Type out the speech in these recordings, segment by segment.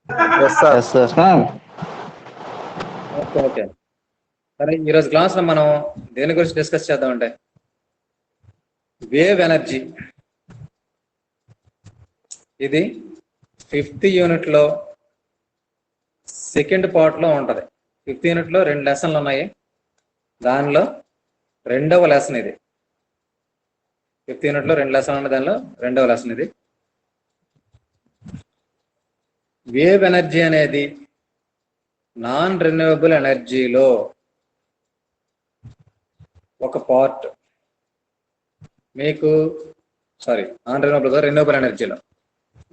Yes sir. Yes sir. Okay okay. సరే, ఈరోజు క్లాస్లో మనం దేని గురించి డిస్కస్ చేద్దామంటే వేవ్ ఎనర్జీ. ఇది 5th యూనిట్లో సెకండ్ పార్ట్లో ఉంటుంది. 5th యూనిట్లో 2 లెసన్లు ఉన్నాయి. దానిలో 2వ లెసన్ ఇది. 5th యూనిట్లో 2 లెసన్లు ఉన్నాయి, దానిలో 2వ లెసన్ ఇది. వేవ్ ఎనర్జీ అనేది నాన్ రెన్యూవబుల్ ఎనర్జీలో ఒక పార్ట్. మీకు రెన్యూవబుల్ ఎనర్జీలో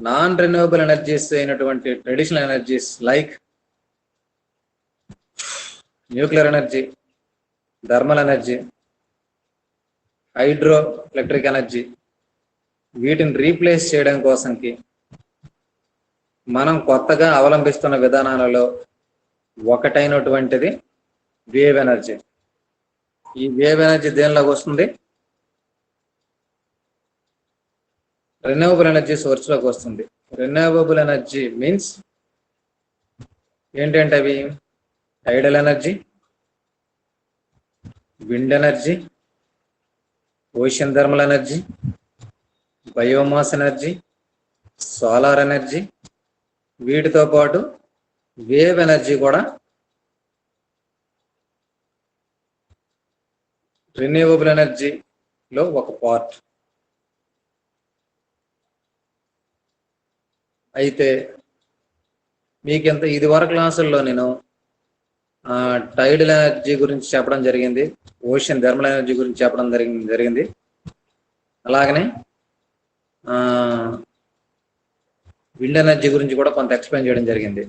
నాన్ రెన్యూవబుల్ ఎనర్జీస్ అయినటువంటి traditional energies like nuclear energy, thermal energy, hydro electric energy, వీటిని రీప్లేస్ చేయడం కోసంకి మనం కొత్తగా అవలంబిస్తున్న విధానాలలో ఒకటైనటువంటిది వేవ్ ఎనర్జీ. ఈ వేవ్ ఎనర్జీ దేనిలోకి వస్తుంది? రెన్యూవబుల్ ఎనర్జీ సోర్స్లోకి వస్తుంది. రెన్యూవబుల్ ఎనర్జీ మీన్స్ ఏంటంటే అవి టైడల్ energy, wind energy, ocean thermal energy, biomass energy, solar energy. వీటితో పాటు వేవ్ ఎనర్జీ కూడా రెన్యూవబుల్ ఎనర్జీలో ఒక పార్ట్. అయితే మీకింత ఇది వరకు క్లాసుల్లో నేను టైడల్ ఎనర్జీ గురించి చెప్పడం జరిగింది, ఓషన్ థర్మల్ ఎనర్జీ గురించి చెప్పడం జరిగింది. అలాగనే విండ్ ఎనర్జీ గురించి కూడా కొంత ఎక్స్ప్లెయిన్ చేయడం జరిగింది.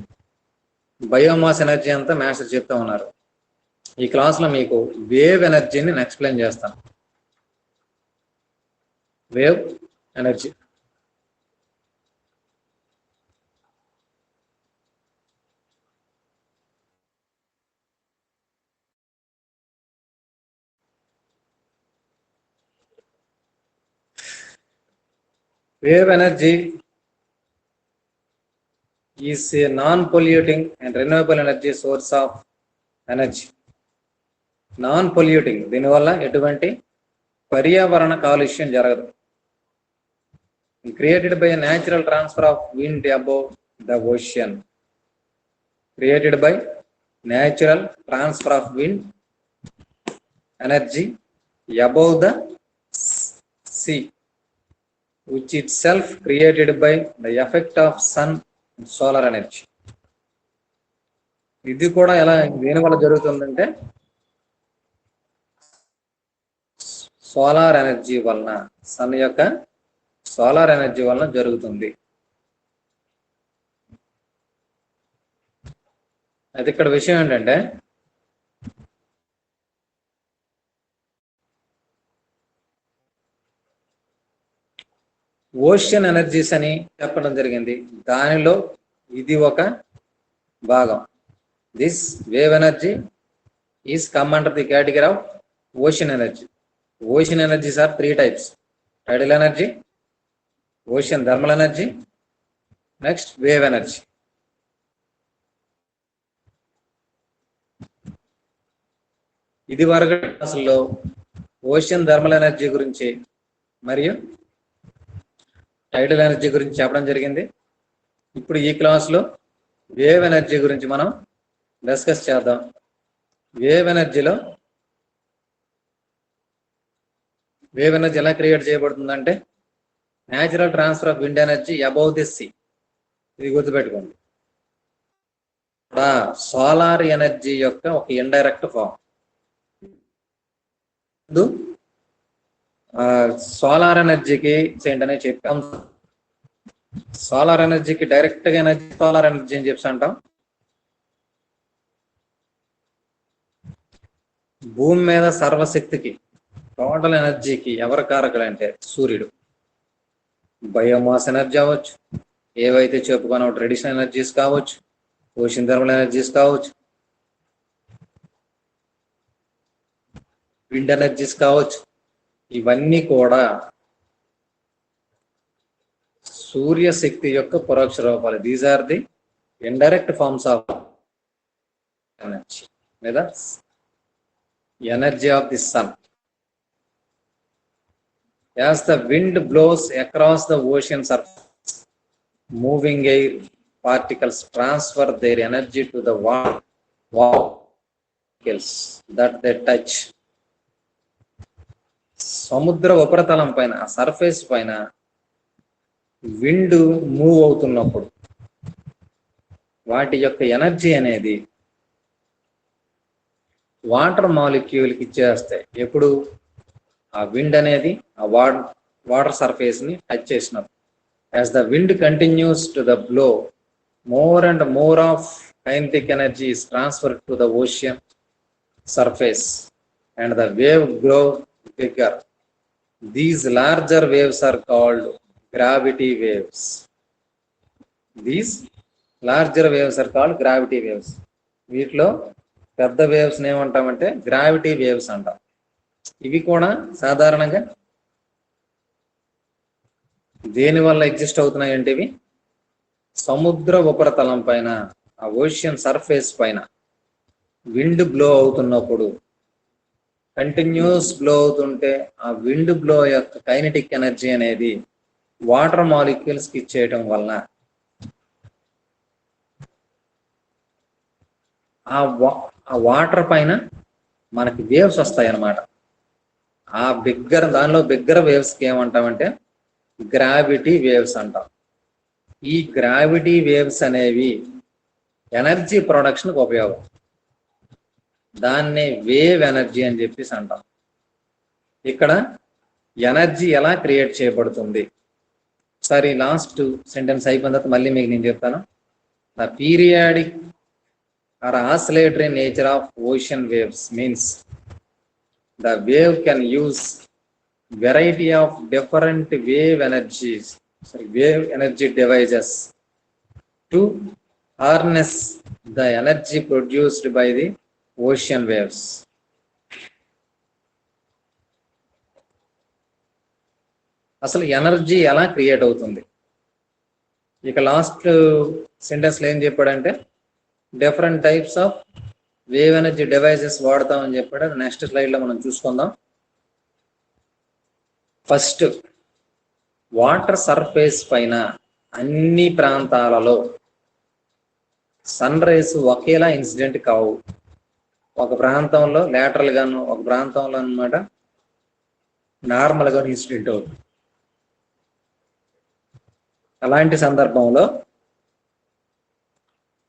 బయోమాస్ ఎనర్జీ అంతా మాస్టర్ చెప్తా ఉన్నారు. ఈ క్లాస్లో మీకు వేవ్ ఎనర్జీని నేను ఎక్స్ప్లెయిన్ చేస్తాను. Wave energy wave energy is a non-polluting and renewable energy source of energy. Non-polluting, దీనివల్ల ఎటువంటి పర్యావరణ కాలుష్యం జరగదు. Created by a natural transfer of wind above the ocean. Created by natural transfer of wind energy above the sea, which itself created by the effect of sun and solar energy. ఇది కూడా ఎలా దేని వల్ల జరుగుతుందంటే solar energy వలన, sun యొక్క solar energy వలన జరుగుతుంది. అయితే ఇక్కడ విషయం ఏంటంటే ఓషన్ ఎనర్జీస్ అని చెప్పడం జరిగింది. దానిలో ఇది ఒక భాగం. This wave energy is come under the category of ocean energy. Ocean energies are 3 types: tidal energy, ocean thermal energy, next wave energy. ఇది వరకు అసలు ఓషన్ థర్మల్ ఎనర్జీ గురించి మరియు టైడల్ ఎనర్జీ గురించి చెప్పడం జరిగింది. ఇప్పుడు ఈ క్లాస్లో వేవ్ ఎనర్జీ గురించి మనం డిస్కస్ చేద్దాం. వేవ్ ఎనర్జీ ఎలా క్రియేట్ చేయబడుతుందంటే natural transfer of wind energy above the sea. ఇది గుర్తుపెట్టుకోండి. సోలార్ ఎనర్జీ యొక్క ఒక ఇండైరెక్ట్ ఫామ్. సోలార్ ఎనర్జీకి ఏంటనే చెప్పాం. సోలార్ ఎనర్జీకి డైరెక్ట్ గా ఎనర్జీ సోలార్ ఎనర్జీ అని చెప్పి అంటాం. భూమి మీద సర్వశక్తికి టోటల్ ఎనర్జీకి ఎవరు కారకులు అంటే సూర్యుడు. బయోమాస్ ఎనర్జీ అవ్వచ్చు, ఏవైతే చెప్పుకున్నాం ట్రెడిషనల్ ఎనర్జీస్ కావచ్చు, ఓషన్ థర్మల్ ఎనర్జీస్ కావచ్చు, విండ్ ఎనర్జీస్ కావచ్చు. ఇవన్నీ కూడా సూర్యశక్తి యొక్క పరోక్ష రూపాలు. These are the indirect forms of energy లేదా energy of the sun. As the wind blows across the ocean surface, moving air particles transfer their energy to the water molecules that they touch. సముద్ర ఉపరితలం పైన surface పైన wind move అవుతున్నప్పుడు వాటి యొక్క energy అనేది water మాలిక్యూల్కి ఇచ్చేస్తాయి. ఎప్పుడు ఆ విండ్ అనేది ఆ వాటర్ సర్ఫేస్ ని టచ్ చేసినప్పుడు. As the wind continues to the blow, more and more of kinetic energy is transferred to the ocean surface and the wave grow bigger. These larger waves are called gravity waves. These larger waves are called gravity waves. వీటిలో పెద్ద waves ఏమంటామంటే gravity waves అంటాం. ఇవి కూడా సాధారణంగా దేని వల్ల exist అవుతున్నాయంటే ఇవి సముద్ర ఉపరితలం పైన ఆ ఓషియన్ సర్ఫేస్ పైన విండ్ బ్లో అవుతున్నప్పుడు, కంటిన్యూస్ బ్లో అవుతుంటే ఆ విండ్ బ్లో యొక్క కైనెటిక్ ఎనర్జీ అనేది వాటర్ మాలిక్యూల్స్ కి ఇచ్చేయటం వలన ఆ వాటర్ పైన మనకి వేవ్స్ వస్తాయి అన్నమాట. ఆ దానిలో బిగ్గర వేవ్స్ కి ఏమంటామంటే గ్రావిటీ వేవ్స్ అంటాం. ఈ గ్రావిటీ వేవ్స్ అనేవి ఎనర్జీ ప్రొడక్షన్కి ఉపయోగం. దాన్నే వేవ్ ఎనర్జీ అని చెప్పేసి అంటాం. ఇక్కడ ఎనర్జీ ఎలా క్రియేట్ చేయబడుతుంది, సరే లాస్ట్ సెంటెన్స్ అయిపోయిన తర్వాత మళ్ళీ మీకు నేను చెప్తాను. The periodic or oscillatory nature of ocean waves means the wave can use variety of different wave energy devices to harness the energy produced by the ocean waves. అసలు energy ఎలా create అవుతుంది? ఇక లాస్ట్ సెంటెన్స్ లో ఏం చెప్పాడంటే different types of wave energy devices వాడతామని చెప్పాడు. Next slide లో మనం చూసుకుందాం. ఫస్ట్, వాటర్ సర్ఫేస్ పైన అన్ని ప్రాంతాలలో సన్ రైస్ ఒకేలా ఇన్సిడెంట్ కావు. ఒక ప్రాంతంలో లేటరల్ గాను, ఒక ప్రాంతంలో అన్నమాట నార్మల్ గాను ఇన్సిడెంట్ అవుతుంది. అలాంటి సందర్భంలో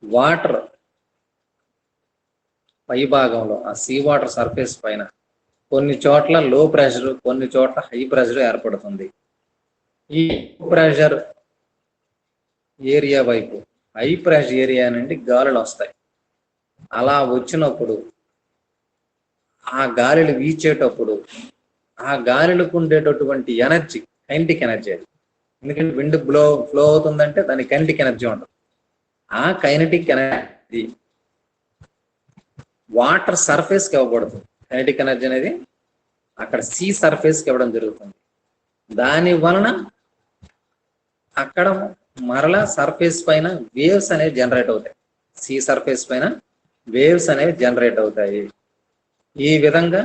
వాటర్ పై భాగంలో ఆ సీ వాటర్ సర్ఫేస్ పైన కొన్ని చోట్ల లో ప్రెషర్, కొన్ని చోట్ల హై ప్రెషర్ ఏర్పడుతుంది. ఈ ప్రెషర్ ఏరియా వైపు హై ప్రెషర్ ఏరియా నుండి గాలులు వస్తాయి. అలా వచ్చినప్పుడు ఆ గాలిలు వీచేటప్పుడు ఆ గాలిలకు ఉండేటటువంటి ఎనర్జీ కైనెటిక్ ఎనర్జీ. అది ఎందుకంటే విండ్ ఫ్లో అవుతుందంటే దానికి కైనెటిక్ ఎనర్జీ ఉంటుంది. ఆ కైనెటిక్ ఎనర్జీ వాటర్ సర్ఫేస్కి ఇవ్వబడుతుంది. కైనెటిక్ ఎనర్జీ అనేది అక్కడ సీ సర్ఫేస్కి ఇవ్వడం జరుగుతుంది. దాని వలన అక్కడ మరలా సర్ఫేస్ పైన వేవ్స్ అనేవి జనరేట్ అవుతాయి. సీ సర్ఫేస్ పైన వేవ్స్ అనేవి జనరేట్ అవుతాయి. ఈ విధంగా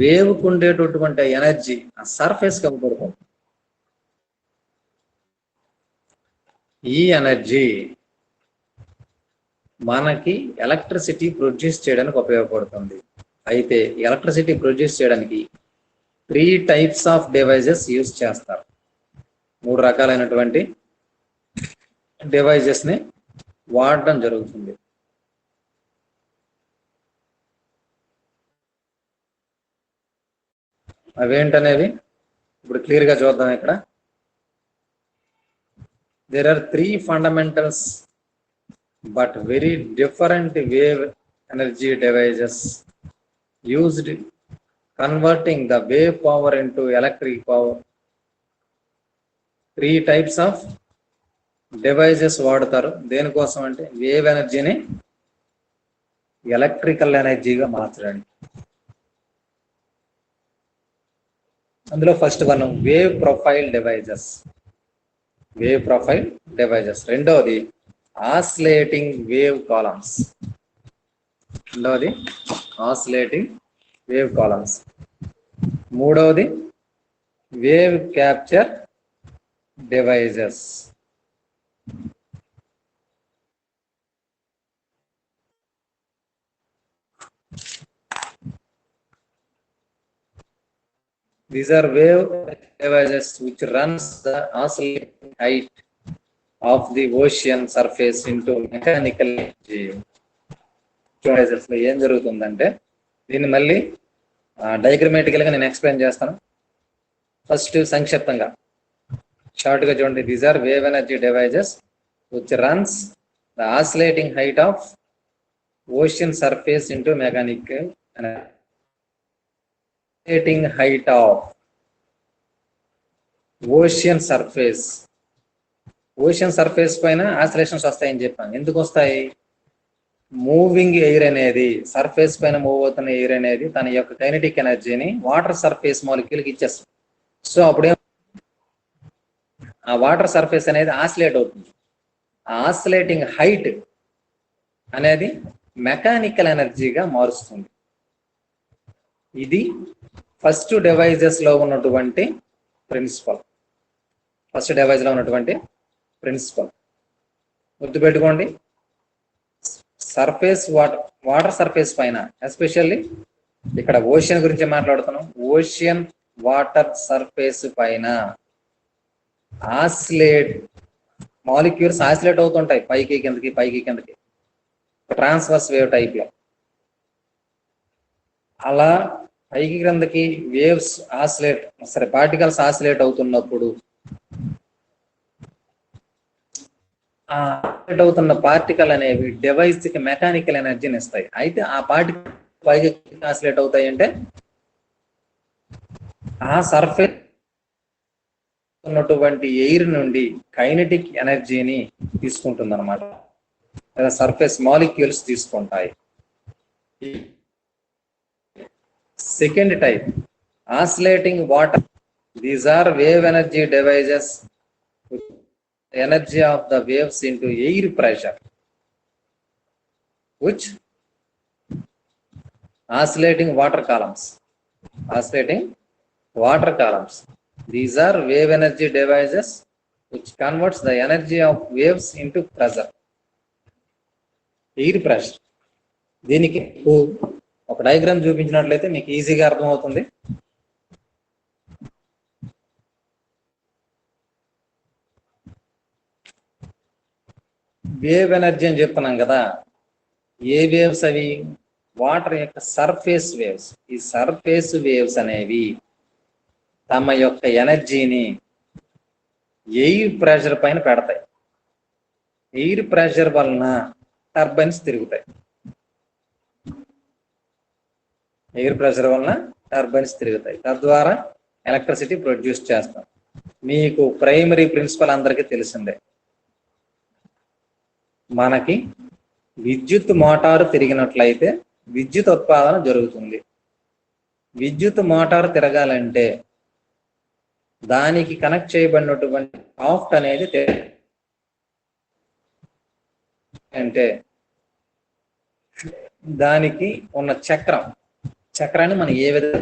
వేవ్కు ఉండేటటువంటి ఎనర్జీ ఆ సర్ఫేస్కి ఇవ్వబడుతుంది. ఈ ఎనర్జీ మనకి ఎలక్ట్రిసిటీ ప్రొడ్యూస్ చేయడానికి ఉపయోగపడుతుంది. అయితే ఎలక్ట్రిసిటీ ప్రొడ్యూస్ చేయడానికి 3 టైప్స్ ఆఫ్ డివైజెస్ యూజ్ చేస్తారు. 3 రకాలైనటువంటి డివైజెస్ ని వాడడం జరుగుతుంది. అవేంటనేవి ఇప్పుడు క్లియర్ గా చూద్దాం. ఇక్కడ there are 3 fundamentals but very different wave energy devices used converting the wave power into electric power. 3 types of devices వాడతారు. దేనికోసం అంటే వేవ్ ఎనర్జీని ఎలక్ట్రికల్ ఎనర్జీగా మార్చడానికి. అందులో first one wave profile devices. రెండవది ఆసిలేటింగ్ వేవ్ కాలమ్స్. రెండవది ఆసిలేటింగ్ వేవ్ కాలమ్స్. మూడవది wave capture devices. These are wave devices which runs the oscillating height of the ocean surface into mechanical energy. లో ఏం జరుగుతుందంటే దీన్ని మళ్ళీ డయాగ్రమాటికల్ గా నేను ఎక్స్ప్లెయిన్ చేస్తాను. ఫస్ట్ సంక్షిప్తంగా షార్ట్ గా చూడండి. These are wave energy devices which runs the oscillating height of ocean surface into mechanical energy. Oscillating height of ocean surface. Ocean surface పైన ఆసిలేషన్స్ వస్తాయని చెప్పాను. ఎందుకు వస్తాయి? మూవింగ్ ఎయిర్ అనేది, సర్ఫేస్ పైన మూవ్ అవుతున్న ఎయిర్ అనేది తన యొక్క కైనెటిక్ ఎనర్జీని వాటర్ సర్ఫేస్ మాలిక్యూల్కి ఇచ్చేస్తుంది. సో అప్పుడే ఆ వాటర్ సర్ఫేస్ అనేది ఆసిలేట్ అవుతుంది. ఆ ఆసిలేటింగ్ హైట్ అనేది మెకానికల్ ఎనర్జీగా మారుస్తుంది. ఇది ఫస్ట్ డివైజెస్ లో ఉన్నటువంటి ప్రిన్సిపల్. ఫస్ట్ డివైజ్ లో ఉన్నటువంటి ప్రిన్సిపల్ గుర్తుపెట్టుకోండి. సర్ఫేస్ వాటర్ సర్ఫేస్ పైన, ఎస్పెషల్లీ ఇక్కడ ఓషన్ గురించి మాట్లాడుతున్నాం. ఓషన్ వాటర్ సర్ఫేస్ పైన ఆసిలేట్ మాలిక్యూల్స్ ఆసిలేట్ అవుతుంటాయి పైకి కిందకి పైకి కిందకి, ట్రాన్స్వర్స్ వేవ్ టైప్ లో. అలా పైకి క్రిందకి వేవ్స్ ఆసిలేట్, పార్టికల్స్ ఆసిలేట్ అవుతున్నప్పుడు ఆసిలేట్ అవుతున్న పార్టికల్ అనేవి డివైస్ కి మెకానికల్ ఎనర్జీని ఇస్తాయి. అయితే ఆ పార్టికల్ పైకి ఆసిలేట్ అవుతాయి అంటే ఆ సర్ఫేస్ ఉన్నటువంటి ఎయిర్ నుండి కైనెటిక్ ఎనర్జీని తీసుకుంటుంది అనమాట, లేదా సర్ఫేస్ మాలిక్యూల్స్ తీసుకుంటాయి. Second type oscillating water. These are wave energy devices energy of the waves into air pressure which oscillating water columns. Oscillating water columns, these are wave energy devices which converts the energy of waves into pressure, air pressure. దీనికి ఒక diagram చూపించినట్లయితే మీకు ఈజీగా అర్థమవుతుంది. Wave energy అని చెప్తున్నాం కదా, ఏ waves అవి? Water యొక్క సర్ఫేస్ వేవ్స్. ఈ సర్ఫేస్ వేవ్స్ అనేవి తమ యొక్క ఎనర్జీని ఎయిర్ ప్రెషర్ పైన పెడతాయి. ఎయిర్ ప్రెషర్ వలన టర్బైన్స్ తిరుగుతాయి. ఎయిర్ ప్రెషర్ వలన టర్బైన్స్ తిరుగుతాయి, తద్వారా ఎలక్ట్రిసిటీ ప్రొడ్యూస్ చేస్తాం. మీకు ప్రైమరీ ప్రిన్సిపల్ అందరికీ తెలిసిందే. మనకి విద్యుత్ మోటారు తిరిగినట్లయితే విద్యుత్ ఉత్పాదన జరుగుతుంది. విద్యుత్ మోటారు తిరగాలంటే దానికి కనెక్ట్ చేయబడినటువంటి షాఫ్ట్ అనేది అంటే దానికి ఉన్న చక్రాన్ని మనం ఏ విధంగా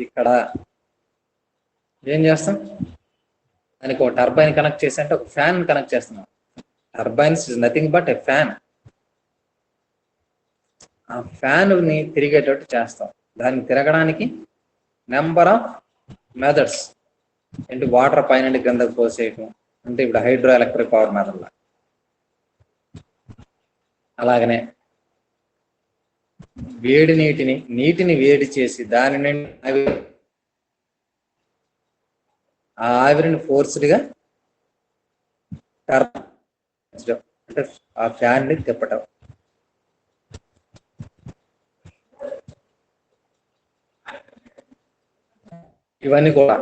ఇక్కడ ఏం చేస్తాం? దానికి ఒక టర్బైన్ కనెక్ట్ చేసి అంటే ఒక ఫ్యాన్ కనెక్ట్ చేస్తున్నాం. Turbines is nothing but a fan. ఆ ఫ్యాన్ ని తిరిగేటట్టు చేస్తాం. దాన్ని తిరగడానికి నెంబర్ ఆఫ్ మెథడ్స్ అంటే వాటర్ పైన కిందకు పోసేయటం, అంటే ఇప్పుడు హైడ్రో ఎలక్ట్రిక్ పవర్ మెథడ్. అలాగనే వేడి నీటిని వేడి చేసి దాని నుండి ఆ ఆవిరిని ఫోర్స్డ్గా అంటే ఆ ఫ్యాన్ ని తిప్పటం. ఇవన్నీ కూడా.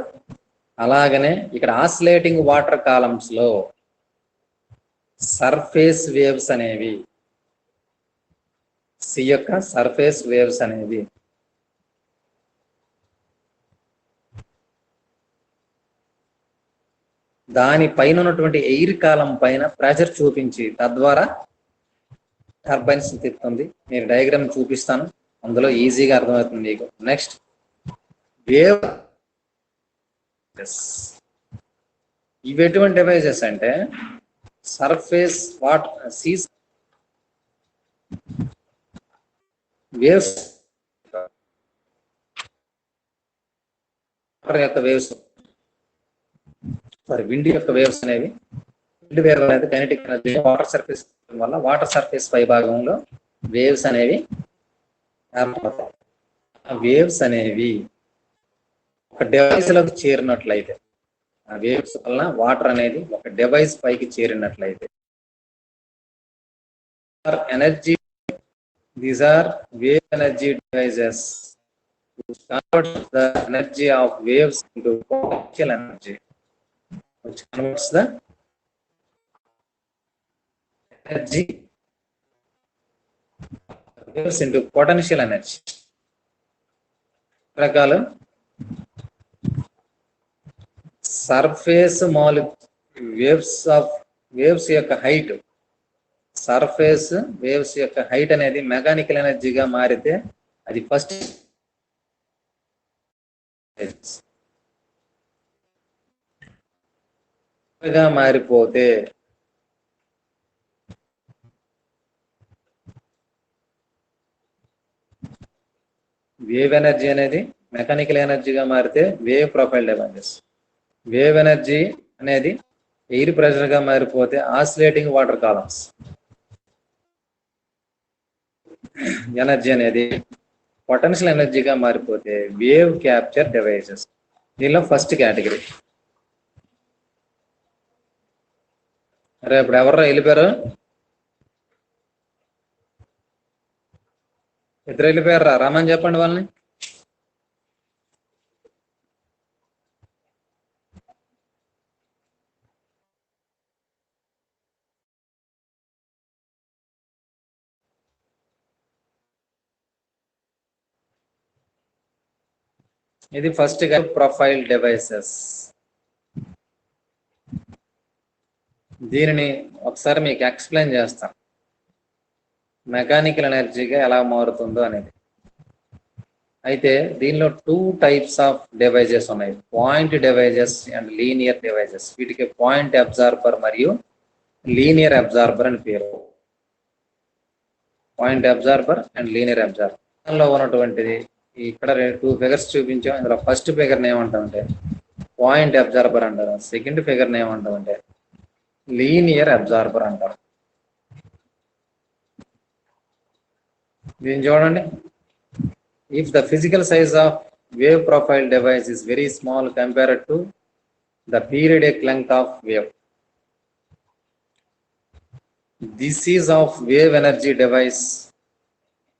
అలాగనే ఇక్కడ ఆసిలేటింగ్ వాటర్ కాలమ్స్ లో సర్ఫేస్ వేవ్స్ అనేవి, సి యొక్క సర్ఫేస్ వేవ్స్ అనేవి దాని పైన ఉన్నటువంటి ఎయిర్ కాలం పైన ప్రెషర్ చూపించి తద్వారా టర్బైన్స్ తిప్పుతుంది. మీరు డయాగ్రామ్ చూపిస్తాను, అందులో ఈజీగా అర్థమవుతుంది మీకు. Next wave. ఇవి ఎటువంటి డివైజెస్ అంటే సర్ఫేస్ వాట్ సీస్ వేవ్స్ యొక్క వేవ్స్ విండ్ యొక్క వేవ్స్ అనేవి, విండ్ వేవ్ అనేది కైనెటిక్ ఎనర్జీ వాటర్ సర్ఫేస్ వల్ల వాటర్ సర్ఫేస్ పై భాగంలో వేవ్స్ అనేవి ఏర్పడతాయి. ఆ వేవ్స్ అనేవి ఒక డివైస్ లోకి చేరినట్లయితే, ఆ వేవ్స్ వల్ల వాటర్ అనేది ఒక డివైస్ పైకి చేరినట్లయితే energy, these are wave energy devices converts the energy of waves into potential energy, which converts the energy waves into potential energy. రకాలు సర్ఫేస్ వేవ్స్ యొక్క హైట్, సర్ఫేస్ వేవ్స్ యొక్క హైట్ అనేది mechanical ఎనర్జీగా మారితే అది ఫస్ట్ గా మారిపోతే వేవ్ ఎనర్జీ అనేది మెకానికల్ ఎనర్జీగా మారితే wave profile devices. Wave energy అనేది ఎయిర్ ప్రెషర్ గా మారిపోతే ఆసిలేటింగ్ వాటర్ కాలమ్స్. ఎనర్జీ అనేది పొటెన్షియల్ ఎనర్జీగా మారిపోతే వేవ్ క్యాప్చర్ డివైజెస్. దీనిలో ఫస్ట్ కేటగిరీ. అరే ఇప్పుడు ఎవరు వెళ్ళిపోయారు? ఇద్దరు వెళ్ళిపోయారు. రామని చెప్పండి వాళ్ళని. ఇది ఫస్ట్ ప్రొఫైల్ డివైసెస్. దీనిని ఒకసారి మీకు ఎక్స్ప్లెయిన్ చేస్తాను, మెకానికల్ ఎనర్జీగా ఎలా మారుతుందో అనేది. అయితే దీనిలో 2 టైప్స్ ఆఫ్ డివైజెస్ ఉన్నాయి, point devices and linear devices. వీటికి పాయింట్ అబ్జార్బర్ మరియు లీనియర్ అబ్జార్బర్ అని పేరు. Point absorber and linear absorber. దానిలో ఉన్నటువంటిది ఇక్కడ 2 ఫిగర్స్ చూపించాం. ఇందులో ఫస్ట్ ఫిగర్ ఏమంటామంటే పాయింట్ అబ్జార్బర్ అంటారు, సెకండ్ ఫిగర్ ఏమంటామంటే లీనియర్ అబ్జార్బర్ అంటారు. దీన్ని చూడండి. If the physical size of wave profile device is very small compared to the periodic length of wave, this is of wave energy device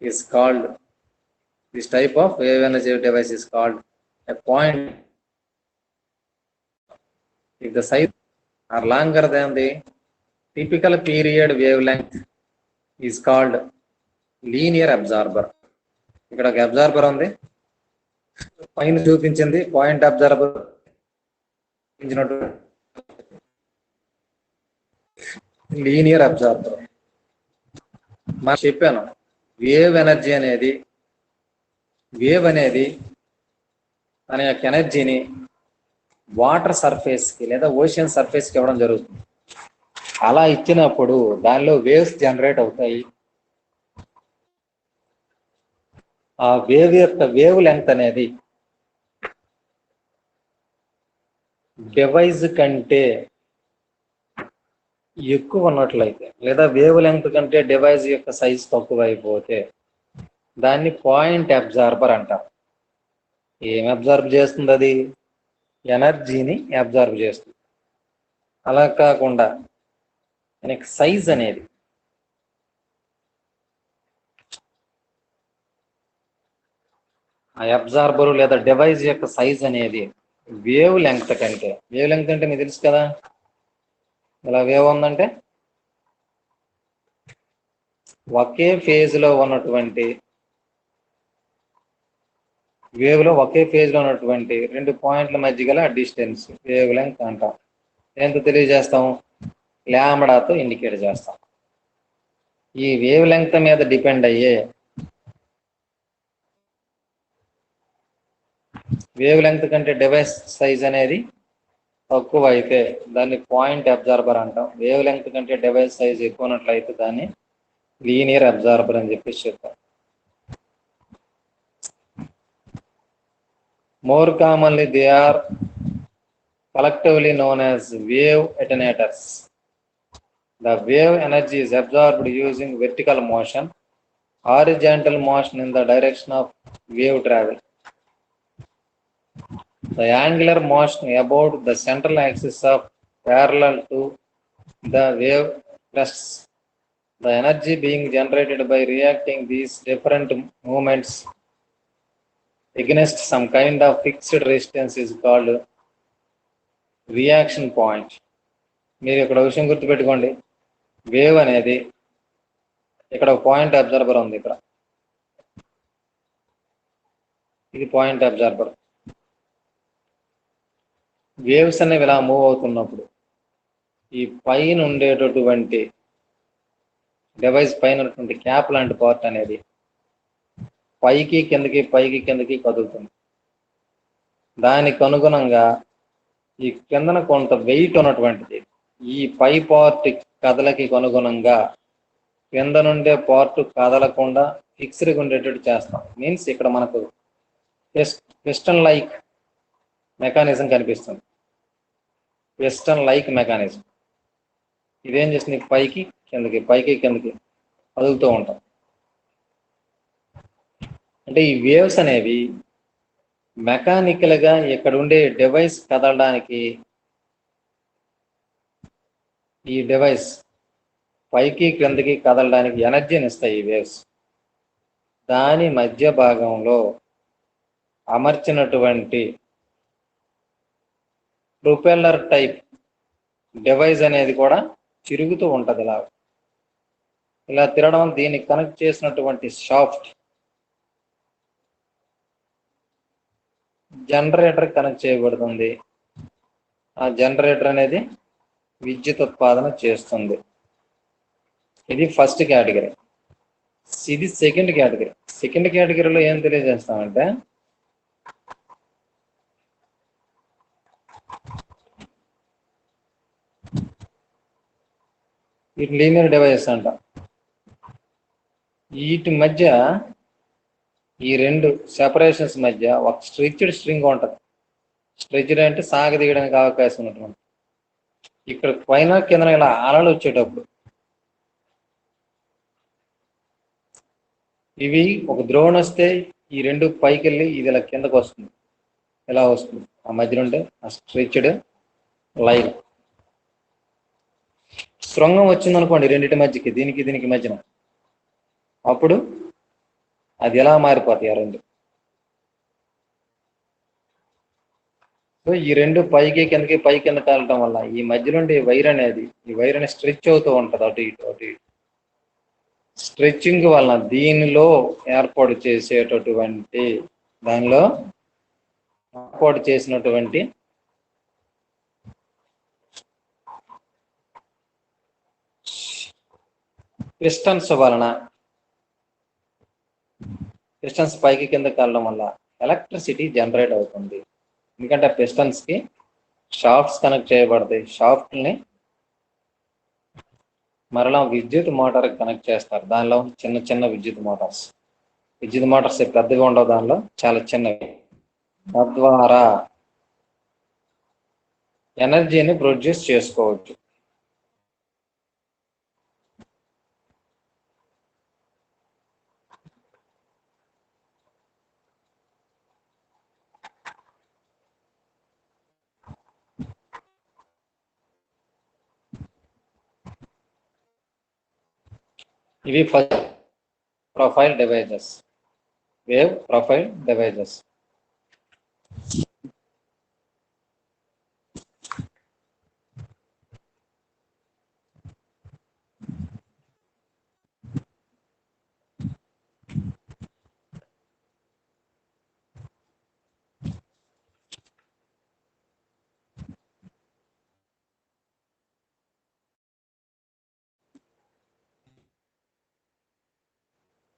is called, this type of wave energy device is called a point. If the size are longer than the typical period wavelength is called linear absorber. ఇక్కడ ఒక absorber ఉంది, పైన చూపించింది point absorber. Linear absorber మనం చెప్పాను. Wave energy అనేది, wave అనేది తన యొక్క ఎనర్జీని వాటర్ సర్ఫేస్ కి లేదా ఓషన్ సర్ఫేస్ కి ఇవ్వడం జరుగుతుంది. అలా ఇచ్చినప్పుడు దానిలో వేవ్స్ జనరేట్ అవుతాయి. ఆ వేవ్ యొక్క వేవ్ లెంగ్త్ అనేది డివైస్ కంటే ఎక్కువ ఉన్నట్లయితే, లేదా వేవ్ లెంగ్త్ కంటే డివైస్ యొక్క సైజ్ తక్కువ అయిపోతే దాన్ని పాయింట్ అబ్జార్బర్ అంటారు. ఏం అబ్జర్వ్ చేస్తుంది? అది ఎనర్జీని అబ్జర్వ్ చేస్తుంది. అలా కాకుండా దానికి సైజ్ అనేది, ఆ అబ్జార్బర్ లేదా డివైస్ యొక్క సైజ్ అనేది వేవ్ లెంగ్త్ కంటే, వేవ్ లెంగ్త్ అంటే మీకు తెలుసు కదా, ఇలా వేవ్ ఉందంటే ఒకే ఫేజ్ లో ఉన్నటువంటి వేవ్ లో ఒకే ఫేజ్ లో ఉన్నటువంటి 2 పాయింట్ల మధ్య గల డిస్టెన్స్ వేవ్ లెంగ్త్ అంటాం. ఎంత తెలియజేస్తాం? లాంబ్డాతో ఇండికేట్ చేస్తాం. ఈ వేవ్ లెంగ్త్ మీద డిపెండ్ అయ్యే వేవ్ లెంగ్త్ కంటే డివైస్ సైజ్ అనేది తక్కువ అయితే దాన్ని పాయింట్ అబ్జార్బర్ అంటాం. వేవ్ లెంగ్త్ కంటే డివైస్ సైజ్ ఎక్కువ ఉన్నట్లయితే దాన్ని లీనియర్ అబ్జార్బర్ అని చెప్పేసి చెప్తాం. More commonly, they are collectively known as wave attenuators. The wave energy is absorbed using vertical motion, horizontal motion in the direction of wave travel. The angular motion about the central axis of parallel to the wave crests. The energy being generated by reacting these different movements against some kind of fixed resistance is called reaction point. మీరు ఇక్కడ విషయం గుర్తుపెట్టుకోండి, wave అనేది ఇక్కడ point absorber ఉంది, ఇక్కడ ఇది point absorber. Waves అనేవి ఇలా మూవ్ అవుతున్నప్పుడు ఈ పైన ఉండేటటువంటి డివైస్ పైన ఉన్నటువంటి క్యాప్ లాంటి పార్ట్ అనేది పైకి కిందకి కదులుతుంది. దానికి అనుగుణంగా ఈ కిందన కొంత వెయిట్ ఉన్నటువంటిది ఈ పై పార్ట్ కదలకి అనుగుణంగా కింద నుండే పార్ట్ కదలకుండా ఫిక్స్డ్గా ఉండేటట్టు చేస్తాం. మీన్స్ ఇక్కడ మనకు పిస్టన్ లైక్ మెకానిజం కనిపిస్తుంది. పిస్టన్ లైక్ మెకానిజం ఇదేం చేస్తుంది, పైకి కిందకి కదులుతూ ఉంటాం. అంటే ఈ వేవ్స్ అనేవి మెకానికల్గా ఇక్కడ ఉండే డివైస్ కదలడానికి ఈ డివైస్ పైకి క్రిందకి కదలడానికి ఎనర్జీని ఇస్తాయి ఈ వేవ్స్. దాని మధ్య భాగంలో అమర్చినటువంటి ప్రొపెల్లర్ టైప్ డివైస్ అనేది కూడా తిరుగుతూ ఉంటుంది. ఇలా తిరగడం, దీన్ని కనెక్ట్ చేసినటువంటి షాఫ్ట్ జనరేటర్ కనెక్ట్ చేయబడుతుంది. ఆ జనరేటర్ అనేది విద్యుత్ ఉత్పాదన చేస్తుంది. ఇది ఫస్ట్ కేటగిరీ. ఇది సెకండ్ కేటగిరీ. సెకండ్ కేటగిరీలో ఏం తెలియజేస్తామంటే వీటి లీనియర్ డివైస్ అంట. వీటి మధ్య ఈ రెండు సెపరేషన్స్ మధ్య ఒక స్ట్రెచ్డ్ స్ట్రింగ్ ఉంటుంది. స్ట్రెచ్డ్ అంటే సాగదీయడానికి అవకాశం ఉన్నటువంటి, ఇక్కడ పైన కింద ఇలా అలలు వచ్చేటప్పుడు ఇవి ఒక ద్రోణి వస్తే ఈ రెండు పైకి వెళ్ళి ఇది ఇలా కిందకు వస్తుంది, ఇలా వస్తుంది. ఆ మధ్య నుండి ఆ స్ట్రెచ్డ్ లైన్ శృంగం వచ్చింది అనుకోండి రెండింటి మధ్యకి, దీనికి మధ్యన, అప్పుడు అది ఎలా మారిపోతాయి ఆ రెండు. సో ఈ రెండు పైకి కిందకి కాలటం వల్ల ఈ మధ్య నుండి వైర్ అనేది, ఈ వైర్ అనేది స్ట్రెచ్ అవుతూ ఉంటుంది అటు ఇటు. స్ట్రెచ్చింగ్ వలన దీనిలో ఏర్పాటు చేసినటువంటి పిస్టన్స్ వలన, పిస్టన్స్ పైకి కింద కాలడం వల్ల ఎలక్ట్రిసిటీ జనరేట్ అవుతుంది. ఎందుకంటే పిస్టన్స్ కి షాఫ్ట్స్ కనెక్ట్ చేయబడతాయి. షాఫ్ట్ని మరలా విద్యుత్ మోటార్ కనెక్ట్ చేస్తారు. దానిలో చిన్న విద్యుత్ మోటార్స్ పెద్దగా ఉండవు, దానిలో చాలా చిన్నవి. తద్వారా ఎనర్జీని ప్రొడ్యూస్ చేసుకోవచ్చు. ఇవి first profile devices, wave profile devices.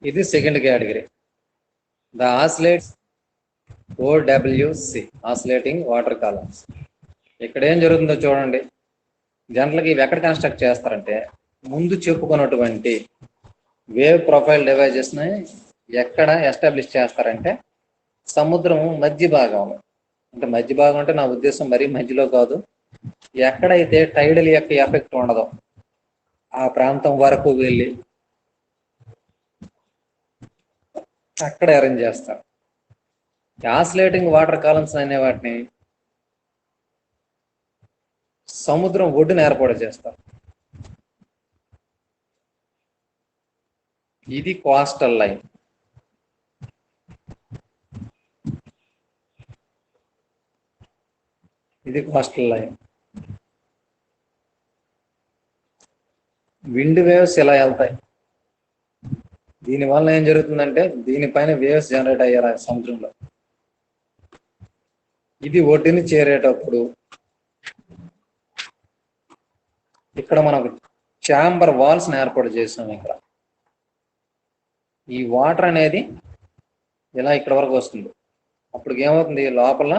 ఇది second category. The oscillates OWC, oscillating water columns. ఇక్కడ ఏం జరుగుతుందో చూడండి. జనరల్గా ఇవి ఎక్కడ కన్స్ట్రక్ట్ చేస్తారంటే, ముందు చెప్పుకున్నటువంటి వేవ్ ప్రొఫైల్ డివైజెస్ని ఎక్కడ ఎస్టాబ్లిష్ చేస్తారంటే సముద్రం మధ్య భాగంలో. అంటే మధ్య భాగం అంటే నా ఉద్దేశం మరీ మధ్యలో కాదు, ఎక్కడైతే టైడల్ యొక్క ఎఫెక్ట్ ఉండదో ఆ ప్రాంతం వరకు వెళ్ళి అక్కడ అరేంజ్ చేస్తారు. ఆసిలేటింగ్ వాటర్ కాలమ్స్ అనే వాటిని సముద్రం ఒడ్డున ఏర్పాటు చేస్తారు. ఇది కోస్టల్ లైన్. ఇది కోస్టల్ లైన్. విండ్ వేవ్స్ ఇలా వెళ్తాయి. దీనివల్ల ఏం జరుగుతుందంటే దీనిపైన వేవ్స్ జనరేట్ అయ్యారు సముద్రంలో. ఇది ఒడ్డుని చేరేటప్పుడు ఇక్కడ మనం ఛాంబర్ వాల్స్ ఏర్పాటు చేసాం. ఇక్కడ ఈ వాటర్ అనేది ఇలా ఇక్కడ వరకు వస్తుంది. అప్పుడు ఏమవుతుంది, లోపల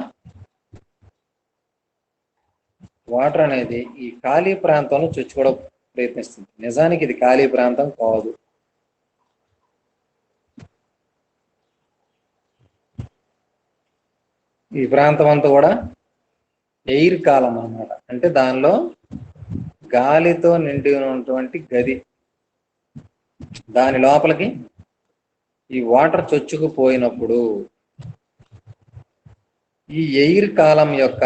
వాటర్ అనేది ఈ ఖాళీ ప్రాంతంలో చొచ్చుకోవడం ప్రయత్నిస్తుంది. నిజానికి ఇది ఖాళీ ప్రాంతం కాదు. ఈ ప్రాంతం అంతా కూడా ఎయిర్ కాలం అన్నమాట. అంటే దానిలో గాలితో నిండి ఉన్నటువంటి గది. దాని లోపలికి ఈ వాటర్ చొచ్చుకుపోయినప్పుడు ఈ ఎయిర్ కాలం యొక్క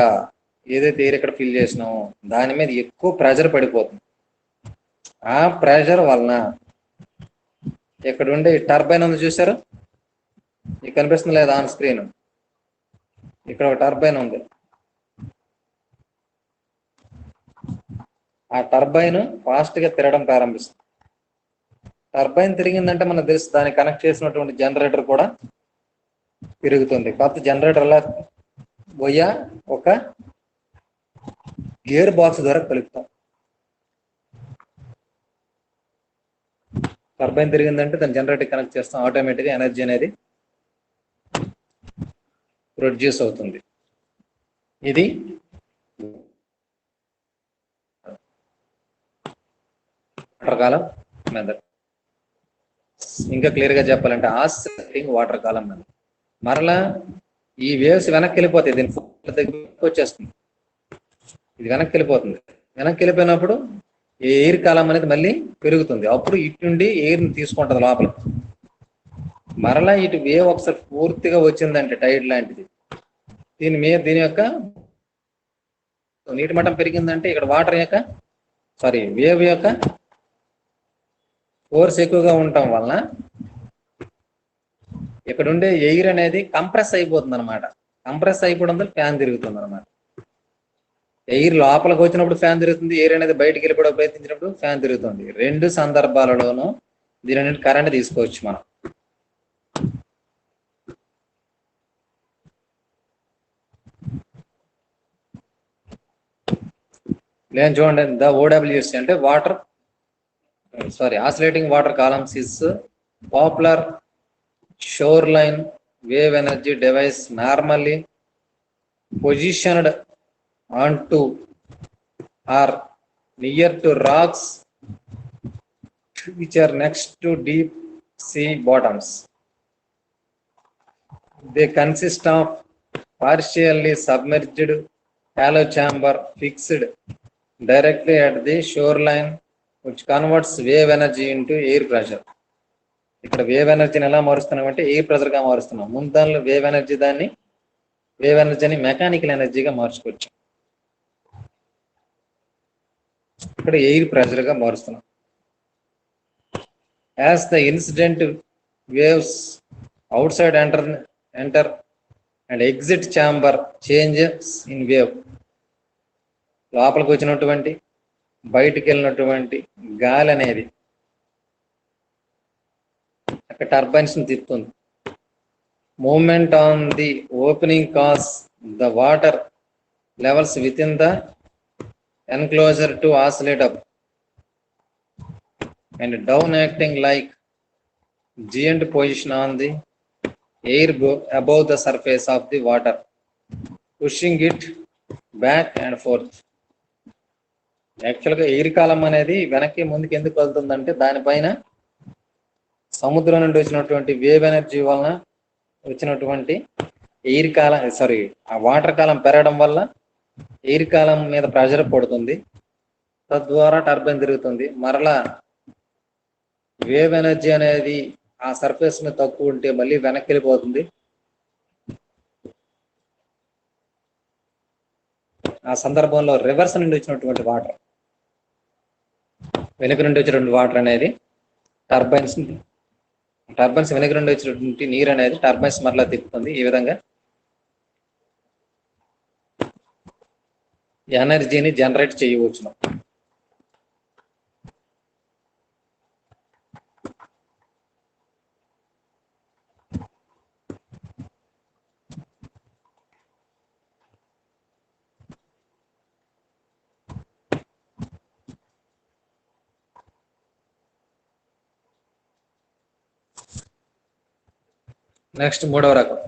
ఏదైతే ఎయిర్ ఇక్కడ ఫిల్ చేసినామో దాని మీద ఎక్కువ ప్రెషర్ పడిపోతుంది. ఆ ప్రెషర్ వలన ఇక్కడ ఉండే టర్బైన్ ఉంది చూసారు, మీకు కనిపిస్తుంది లేదా ఆన్ స్క్రీన్? ఇక్కడ ఒక టర్బైన్ ఉంది. ఆ టర్బైన్ ఫాస్ట్ గా తిరగడం ప్రారంభిస్తుంది. టర్బైన్ తిరిగిందంటే మనకు తెలుసు దాన్ని కనెక్ట్ చేసినటువంటి జనరేటర్ కూడా తిరుగుతుంది. కాకపోతే జనరేటర్ అలా పోయా ఒక గేర్ బాక్స్ ద్వారా కలుపుతాం. టర్బైన్ తిరిగిందంటే దాన్ని జనరేటర్ కనెక్ట్ చేస్తాం. ఆటోమేటిక్గా ఎనర్జీ అనేది ప్రొడ్యూస్ అవుతుంది. ఇది వాటర్ కాలం మెథడ్. ఇంకా క్లియర్ గా చెప్పాలంటే ఆసిలేటింగ్ వాటర్ కాలం మెథడ్. మరలా ఈ వేవ్స్ వెనక్కి వెళ్ళిపోతాయి. దీని దగ్గరికి వచ్చేస్తుంది. ఇది వెనక్కి వెళ్ళిపోతుంది. వెనక్కి వెళ్ళిపోయినప్పుడు ఈ ఎయిర్ కాలం అనేది మళ్ళీ పెరుగుతుంది. అప్పుడు ఇటు నుండి ఎయిర్ని తీసుకుంటుంది లోపల. మరలా ఇటు వేవ్ ఒకసారి పూర్తిగా వచ్చిందంటే టైడ్ లాంటిది, దీని యొక్క నీటి మట్టం పెరిగిందంటే ఇక్కడ వాటర్ యొక్క వేవ్ యొక్క ఫోర్స్ ఎక్కువగా ఉండటం వలన ఇక్కడ ఉండే ఎయిర్ అనేది కంప్రెస్ అయిపోతుంది అనమాట. కంప్రెస్ అయిపోవడం వల్ల ఫ్యాన్ తిరుగుతుంది అనమాట. ఎయిర్ లోపలికి వచ్చినప్పుడు ఫ్యాన్ తిరుగుతుంది, ఎయిర్ అనేది బయటికి వెళ్ళిపోవడం ప్రయత్నించినప్పుడు ఫ్యాన్ తిరుగుతుంది. రెండు సందర్భాలలోనూ దీని అనేది కరెంట్ తీసుకోవచ్చు మనం. నేను చూడండి, ద ఓడబ్ల్యూసి అంటే oscillating water columns is popular shoreline wave energy device normally positioned onto or near to rocks which are next to deep sea bottoms. They consist of partially submerged hollow chamber fixed directly at the shoreline which converts wave energy into air pressure. ఇక్కడ wave ఎనర్జీని ఎలా మారుస్తున్నాం అంటే air pressure గా మారుస్తున్నాం. ముందు దానిలో wave ఎనర్జీని mechanical ఎనర్జీగా మార్చుకోవచ్చు. ఇక్కడ ఎయిర్ ప్రెషర్ గా మారుస్తున్నాం. As the incident waves outside enter and exit chamber changes in wave. లోపలికి వచ్చినటువంటి బయటికి వెళ్ళినటువంటి గాలి అనేది అక్కడ టర్బైన్స్ ని తిప్పుతుంది. Movement on the opening cos the water levels with in the enclosure to oscillate up and down acting like giant position on the air above the surface of the water, pushing it back and forth. యాక్చువల్గా air కాలం అనేది వెనక్కి ముందుకు ఎందుకు వెళ్తుందంటే దానిపైన సముద్రం నుండి వచ్చినటువంటి wave energy వలన వచ్చినటువంటి ఎయిర్ కాలం ఆ వాటర్ కాలం పెరగడం వల్ల ఎయిర్ కాలం మీద ప్రెషర్ పడుతుంది, తద్వారా టర్బైన్ తిరుగుతుంది. మరలా వేవ్ ఎనర్జీ అనేది ఆ సర్ఫేస్ మీద తక్కువ ఉంటే మళ్ళీ వెనక్కి వెళ్ళిపోతుంది. ఆ సందర్భంలో రివర్స్ నుండి వచ్చినటువంటి వాటర్, వెనుక నుండి వచ్చినటువంటి వాటర్ అనేది టర్బైన్స్ వెనుక నుండి వచ్చినటువంటి నీరు అనేది టర్బైన్స్ మరలా తిప్పుతుంది. ఈ విధంగా ఎనర్జీని జనరేట్ చేయవచ్చును. నెక్స్ట్ మూడవ రకం